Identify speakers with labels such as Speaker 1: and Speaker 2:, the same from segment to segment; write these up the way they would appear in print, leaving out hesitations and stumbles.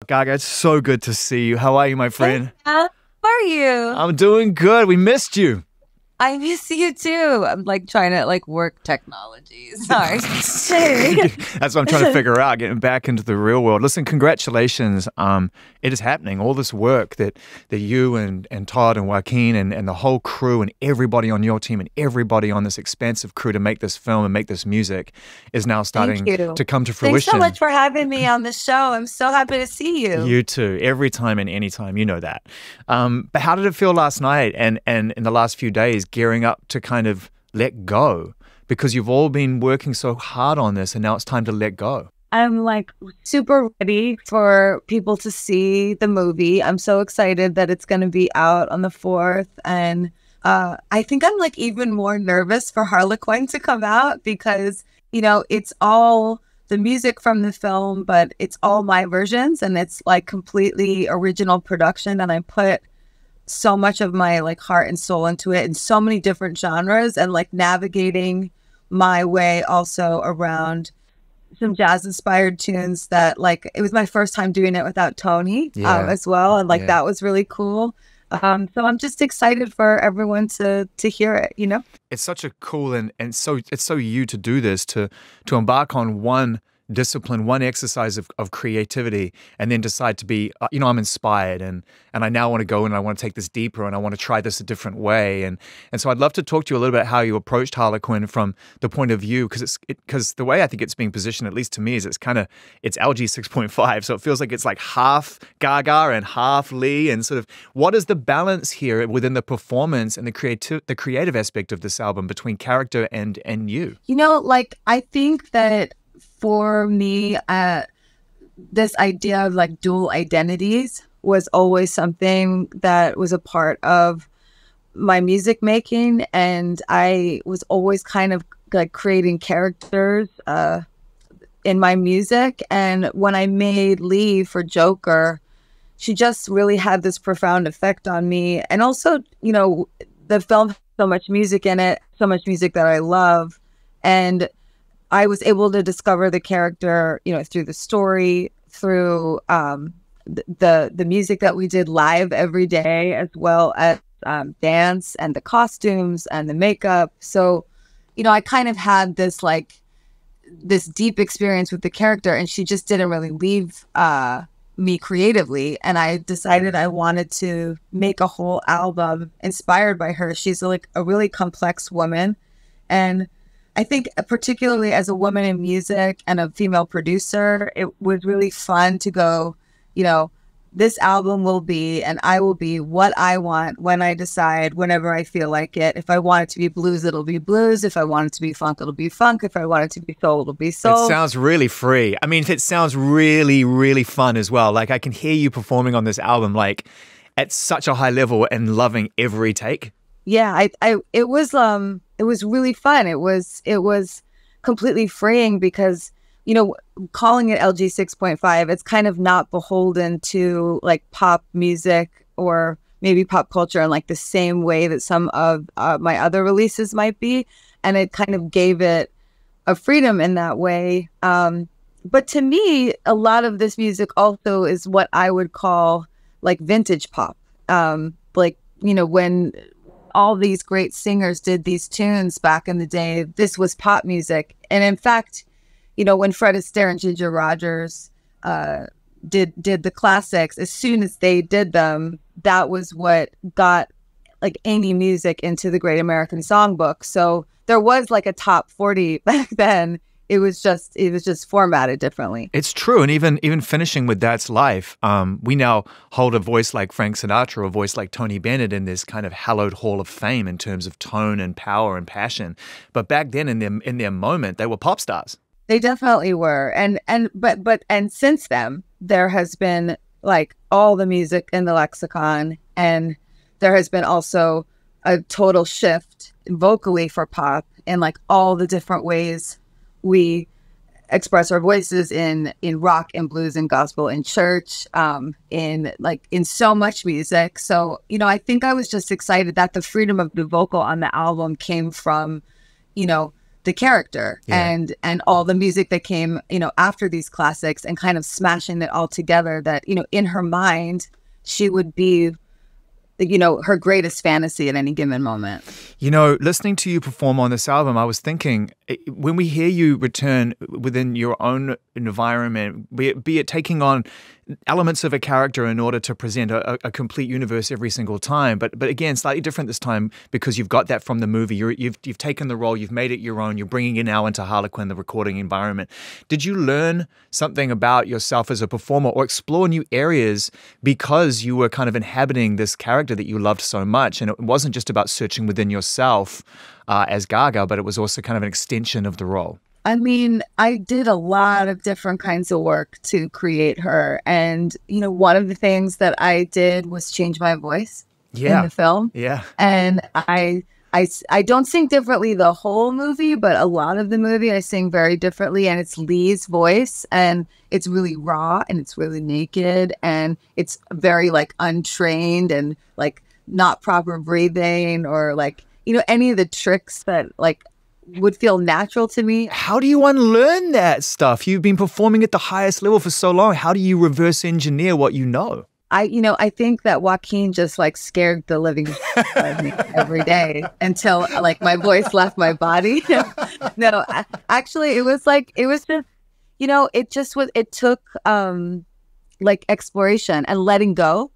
Speaker 1: Gaga, it's so good to see you. How are you, my friend?
Speaker 2: Hey, How are you?
Speaker 1: I'm doing good. We missed you.
Speaker 2: I miss you too. I'm like trying to like work technology. Sorry. Hey.
Speaker 1: That's what I'm trying to figure out, getting back into the real world. Listen, congratulations. It is happening. All this work that you and Todd and Joaquin and the whole crew and everybody on your team and everybody on this expansive crew to make this film and make this music is now starting to come to fruition.
Speaker 2: Thanks so much for having me on the show. I'm so happy to see you.
Speaker 1: You too. Every time and any time. You know that. But how did it feel last night and in the last few days gearing up to kind of let go? Because you've all been working so hard on this and now it's time to let go.
Speaker 2: I'm like super ready for people to see the movie. I'm so excited that it's going to be out on the 4th. And I think I'm like even more nervous for Harlequin to come out because, you know, it's all the music from the film, but it's all my versions and it's like completely original production. And I put so much of my like heart and soul into it in so many different genres and like navigating my way also around some jazz inspired tunes that like it was my first time doing it without Tony as well, and like that was really cool. So I'm just excited for everyone to hear it, you know.
Speaker 1: It's such a cool and so it's so you to do this, to embark on one discipline, one exercise of creativity, and then decide to be, you know, I'm inspired and I now want to go and I want to take this deeper and I want to try this a different way. And so I'd love to talk to you a little bit how you approached Harlequin from the point of view, because the way I think it's being positioned, at least to me, is it's LG 6.5. So it feels like it's like half Gaga and half Lee, and sort of what is the balance here within the performance and the creative aspect of this album between character and you?
Speaker 2: You know, like I think that for me, this idea of like dual identities was always something that was a part of my music making. And I was always kind of like creating characters in my music. And when I made Lee for Joker, she just really had this profound effect on me. And also, you know, the film has so much music in it, so much music that I love. And I was able to discover the character, you know, through the story, through the music that we did live every day, as well as dance and the costumes and the makeup. So, you know, I kind of had this deep experience with the character, and she just didn't really leave me creatively. And I decided I wanted to make a whole album inspired by her. She's like a really complex woman, and I think particularly as a woman in music and a female producer, it was really fun to go, you know, this album will be, and I will be what I want when I decide, whenever I feel like it. If I want it to be blues, it'll be blues. If I want it to be funk, it'll be funk. If I want it to be soul, it'll be soul.
Speaker 1: It sounds really free. I mean, it sounds really, really fun as well. Like I can hear you performing on this album, like at such a high level and loving every take.
Speaker 2: Yeah, it was really fun. It was completely freeing because, you know, calling it LG 6.5, it's kind of not beholden to like pop music or maybe pop culture in like the same way that some of my other releases might be. And it kind of gave it a freedom in that way. But to me, a lot of this music also is what I would call like vintage pop. Like, you know, when all these great singers did these tunes back in the day, this was pop music. And in fact, you know, when Fred Astaire and Ginger Rogers did the classics, as soon as they did them, that was what got like indie music into the Great American Songbook. So there was like a top 40 back then. It was just formatted differently.
Speaker 1: It's true. And even finishing with That's Life, we now hold a voice like Frank Sinatra, a voice like Tony Bennett in this kind of hallowed hall of fame in terms of tone and power and passion. But back then in their moment, they were pop stars.
Speaker 2: They definitely were. And since then, there has been like all the music in the lexicon, and there has been also a total shift vocally for pop in like all the different ways we express our voices in rock and blues and gospel and church, in so much music. So, you know, I think I was just excited that the freedom of the vocal on the album came from, you know, the character
Speaker 1: Yeah.
Speaker 2: and all the music that came, after these classics, and kind of smashing it all together, that, in her mind, she would be, her greatest fantasy at any given moment.
Speaker 1: Listening to you perform on this album, I was thinking, when we hear you return within your own environment, be it taking on elements of a character in order to present a complete universe every single time, but again, slightly different this time because you've got that from the movie. You've taken the role, you've made it your own, you're bringing it now into Harlequin, the recording environment. Did you learn something about yourself as a performer or explore new areas because you were kind of inhabiting this character that you loved so much, and it wasn't just about searching within yourself as Gaga, but it was also kind of an extension of the role?
Speaker 2: I mean, I did a lot of different kinds of work to create her. And, one of the things that I did was change my voice in the film.
Speaker 1: Yeah.
Speaker 2: And I don't sing differently the whole movie, but a lot of the movie I sing very differently. And it's Lee's voice, and it's really raw, and it's really naked, and it's very untrained, and not proper breathing, or any of the tricks that would feel natural to me.
Speaker 1: How do you unlearn that stuff? You've been performing at the highest level for so long. How do you reverse engineer what you know?
Speaker 2: I think that Joaquin just scared the living out of me every day until my voice left my body. No, actually it was just, it took exploration and letting go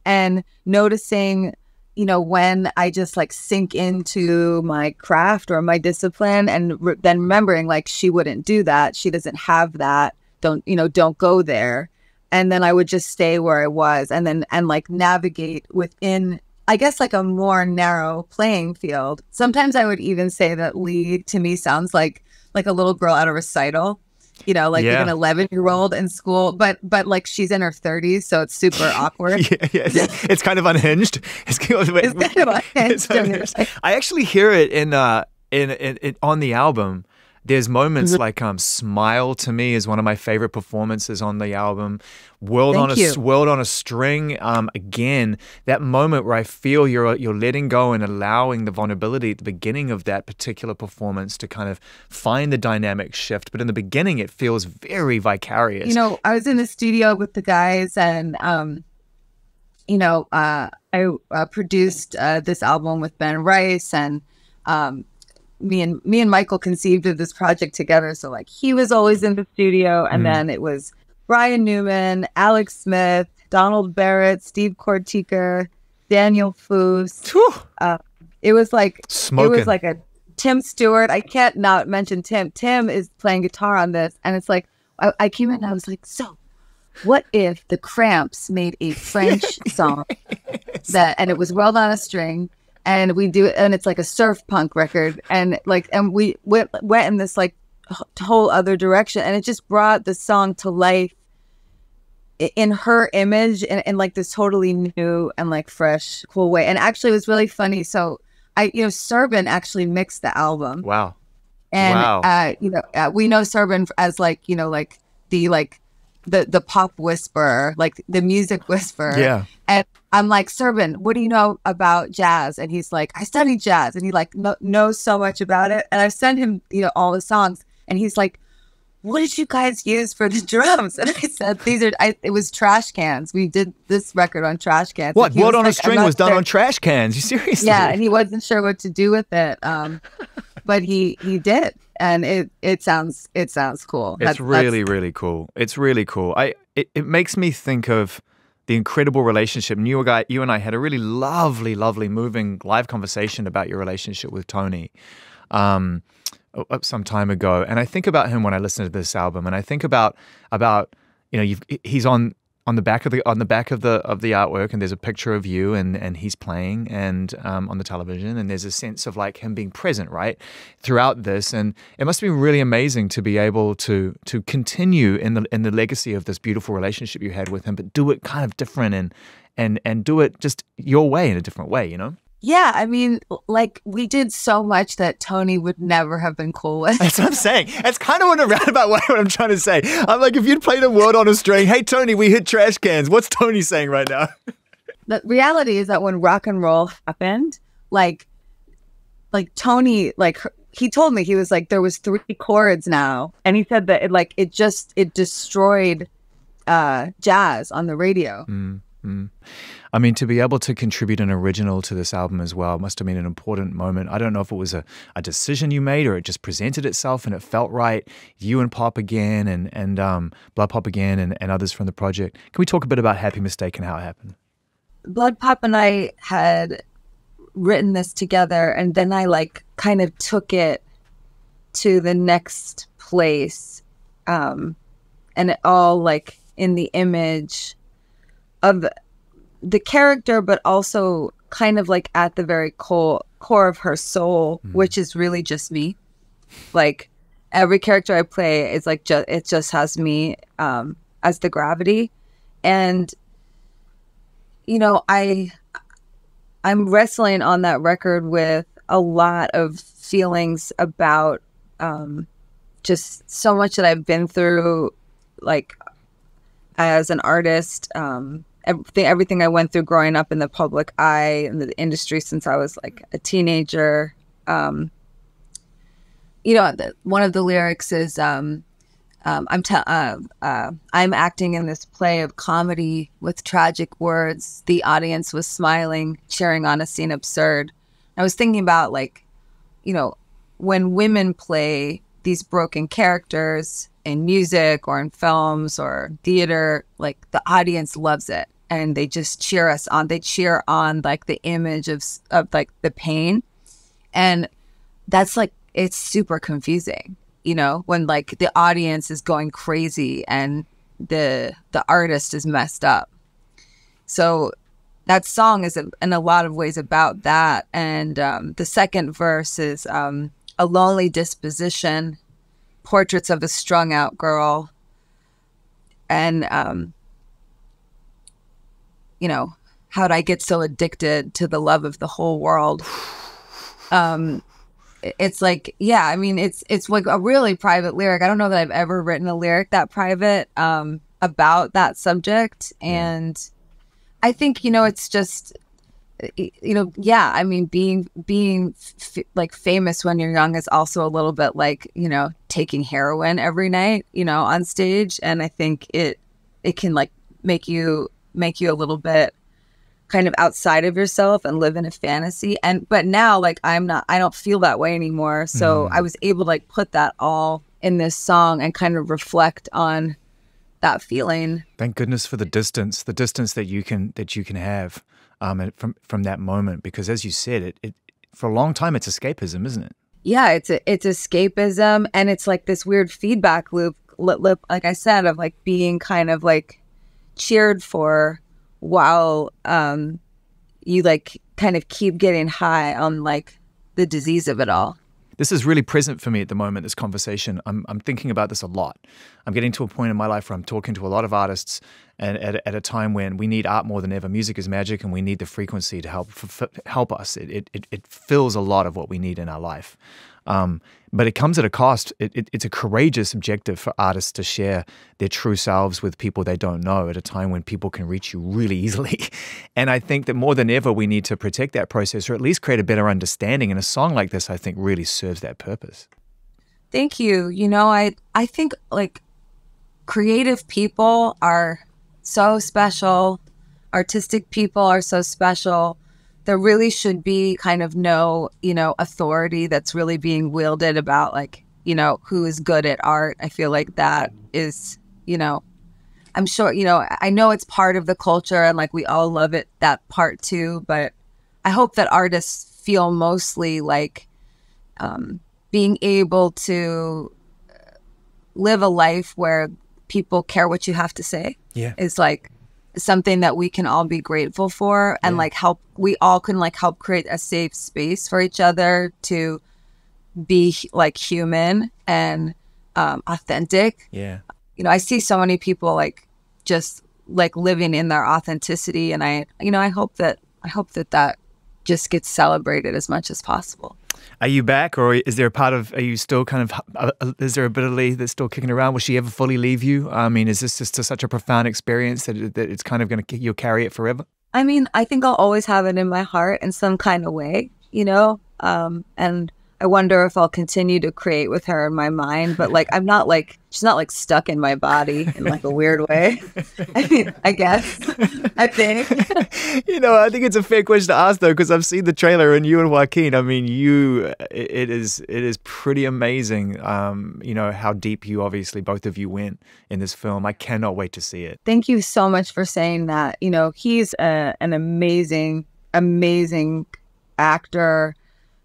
Speaker 2: and noticing, when I just sink into my craft or my discipline, and then remembering she wouldn't do that. She doesn't have that. Don't go there. And then I would just stay where I was, and navigate within, I guess, a more narrow playing field. Sometimes I would even say that Lee to me sounds like a little girl at a recital. An 11-year-old in school, but she's in her 30s, so it's super awkward.
Speaker 1: Yeah. It's kind of unhinged. It's kind of unhinged. I actually hear it in on the album. There's moments like "Smile" to me is one of my favorite performances on the album. World on a String. Again, that moment where I feel you're letting go and allowing the vulnerability at the beginning of that particular performance to kind of find the dynamic shift. But in the beginning, it feels very vicarious.
Speaker 2: I was in the studio with the guys, and I produced this album with Ben Rice, and me and Michael conceived of this project together. So he was always in the studio, and then it was Brian Newman, Alex Smith, Donald Barrett, Steve Kortiker, Daniel Foose. It was
Speaker 1: Smoking.
Speaker 2: It was a Tim Stewart. I can't not mention Tim. Tim is playing guitar on this, and it's I came in and I was so what if the Cramps made a French song and it was World on a String? And we do it, and it's a surf punk record, and we went in this whole other direction, and it just brought the song to life in her image in this totally new and fresh, cool way. And actually, it was really funny. So Serban actually mixed the album.
Speaker 1: Wow.
Speaker 2: And we know Serban as the pop whisperer, the music whisperer.
Speaker 1: Yeah.
Speaker 2: And I'm Serban, what do you know about jazz? And he's I studied jazz, and he knows so much about it. And I sent him, all the songs, and he's what did you guys use for the drums? And I said, it was trash cans. We did this record on trash cans.
Speaker 1: What? World on a String was done on trash cans. You seriously?
Speaker 2: Yeah, and he wasn't sure what to do with it. But he did. And it sounds cool.
Speaker 1: It's really cool. It's really cool. It makes me think of the incredible relationship. You and I had a really lovely, moving live conversation about your relationship with Tony some time ago. And I think about him when I listen to this album, and I think about he's on the back of the artwork, and there's a picture of you, and he's playing and on the television, and there's a sense of him being present right throughout this. And it must be really amazing to be able to continue in the legacy of this beautiful relationship you had with him, but do it kind of different and do it just your way, in a different way,
Speaker 2: Yeah, I mean, we did so much that Tony would never have been cool with.
Speaker 1: That's what I'm saying. That's kind of in a roundabout way what I'm trying to say. I'm if you'd played a World on a String, hey, Tony, we hit trash cans. What's Tony saying right now?
Speaker 2: The reality is that when rock and roll happened, Tony, he told me, he was like, there was 3 chords now, and he said that it destroyed jazz on the radio.
Speaker 1: I mean, to be able to contribute an original to this album as well must have been an important moment. I don't know if it was a decision you made or it just presented itself and it felt right. You and Pop again and Blood Pop again and others from the project. Can we talk a bit about Happy Mistake and how it happened?
Speaker 2: Blood Pop and I had written this together, and then I like kind of took it to the next place, and it all like in the image of the character, but also kind of like at the very core of her soul, which is really just me. Like every character I play is like it just has me as the gravity. And I'm wrestling on that record with a lot of feelings about just so much that I've been through, like as an artist, everything I went through growing up in the public eye in the industry since I was like a teenager. One of the lyrics is, I'm acting in this play of comedy with tragic words. The audience was smiling, cheering on a scene absurd. I was thinking about when women play these broken characters in music or in films or theater, like the audience loves it and they just cheer us on. They cheer on like the image of like the pain. And that's like, it's super confusing. When like the audience is going crazy and the artist is messed up. So that song is in a lot of ways about that. And the second verse is a lonely disposition, portraits of a strung out girl. And, how'd I get so addicted to the love of the whole world? It's like, yeah, I mean, it's like a really private lyric. I don't know that I've ever written a lyric that private about that subject. And I think, it's just, yeah, I mean, being like famous when you're young is also a little bit like, taking heroin every night, on stage. And I think it can like make you a little bit kind of outside of yourself and live in a fantasy. But now like I don't feel that way anymore. So I was able to like put that all in this song and kind of reflect on that feeling.
Speaker 1: Thank goodness for the distance that you can have from that moment, because as you said, it for a long time it's escapism, isn't it?
Speaker 2: Yeah, it's escapism, and it's like this weird feedback loop, like I said, of like being kind of like cheered for while you like kind of keep getting high on like the disease of it all.
Speaker 1: This is really present for me at the moment, this conversation. I'm thinking about this a lot. I'm getting to a point in my life where I'm talking to a lot of artists, and at a time when we need art more than ever. Music is magic, and we need the frequency to help us. It fills a lot of what we need in our life. But it comes at a cost. It's a courageous objective for artists to share their true selves with people they don't know at a time when people can reach you really easily. And I think that more than ever, we need to protect that process, or at least create a better understanding. And a song like this, I think, really serves that purpose.
Speaker 2: Thank you. I think like creative people are so special. Artistic people are so special. There really should be kind of no, authority that's really being wielded about like, who is good at art. I feel like that is, I'm sure, I know it's part of the culture and like we all love it, that part too. But I hope that artists feel mostly like being able to live a life where people care what you have to say is like something that we can all be grateful for, and like we all can like help create a safe space for each other to be like human and authentic. I see so many people like just like living in their authenticity, and I hope that just gets celebrated as much as possible.
Speaker 1: Are you back, or is there a part of, are you still kind of, is there a bit of Lee that's still kicking around? Will she ever fully leave you? I mean, is this just such a profound experience that it's kind of you'll carry it forever? I
Speaker 2: mean, I think I'll always have it in my heart in some kind of way, and I wonder if I'll continue to create with her in my mind, but like I'm not like she's not like stuck in my body in like a weird way. I mean, I guess. I think.
Speaker 1: I think it's a fair question to ask though, because I've seen the trailer and you and Joaquin. I mean, it is pretty amazing. How deep you obviously both of you went in this film. I cannot wait to see it.
Speaker 2: Thank you so much for saying that. He's an amazing actor,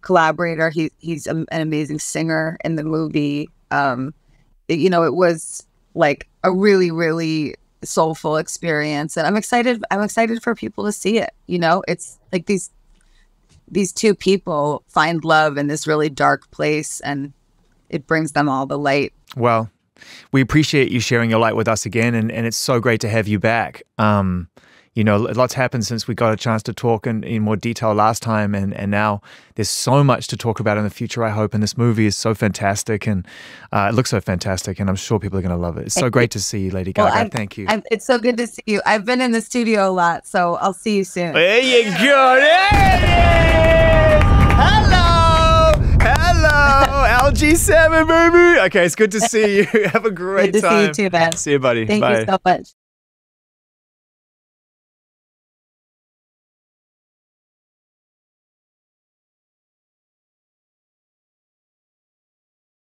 Speaker 2: collaborator. He's an amazing singer in the movie. It was like a really, really soulful experience, and I'm excited for people to see it. It's like these two people find love in this really dark place, and it brings them all the light.
Speaker 1: Well, we appreciate you sharing your light with us again, and it's so great to have you back. Lots happened since we got a chance to talk in more detail last time, and now there's so much to talk about in the future, I hope. And this movie is so fantastic, and it looks so fantastic, and I'm sure people are going to love it. It's so great to see you, Lady Gaga. Thank you.
Speaker 2: It's so good to see you. I've been in the studio a lot, so I'll see you soon.
Speaker 1: There you go. There it is. Hello, LG7, baby. Okay, it's good to see you. Have a great time.
Speaker 2: Good to see you too, man.
Speaker 1: See you, buddy.
Speaker 2: Thank
Speaker 1: Bye.
Speaker 2: you so much.